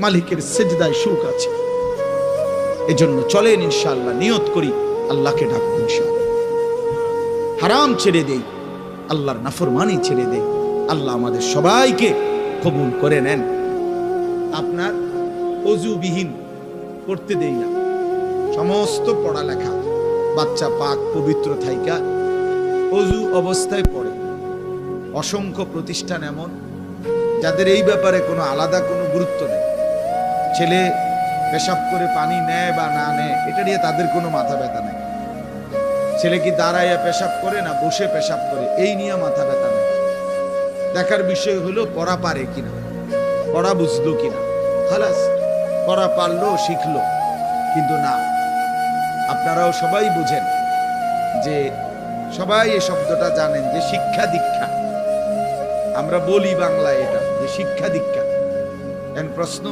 মালিকের সেজদায় সুখ আছে। এজন্য চলেন ইনশাআল্লাহ, নিয়ত করি আল্লাহকে ডাকবো ইনশাআল্লাহ। হারাম ছেড়ে দেই, আল্লাহর নাফরমানি ছেড়ে দেই। আল্লাহ আমাদের সবাইকে কবুল করে নেন। আপনার অজুবিহীন করতে দেই না, সমস্ত পড়ালেখা বাচ্চা পাক পবিত্র থাইকা অজু অবস্থায় পড়ে। অসংখ্য প্রতিষ্ঠান এমন যাদের এই ব্যাপারে কোনো আলাদা কোনো গুরুত্ব নেই। ছেলে পেশাব করে পানি নেয় বা না নেয় এটা নিয়ে তাদের কোনো মাথা ব্যথা নেই। ছেলে কি দাঁড়াইয়া পেশাব করে না বসে পেশাব করে এই নিয়ে মাথা ব্যথা নেই। দেখার বিষয় হলো পড়া পারে কিনা, পড়া বুঝলো কিনা, খালাস। পড়া পারলো শিখলো, কিন্তু না, আপনারাও সবাই বুঝেন যে সবাই এই শব্দটা জানেন যে শিক্ষা দীক্ষা, আমরা বলি বাংলায় এটা যে শিক্ষা দীক্ষা। প্রশ্ন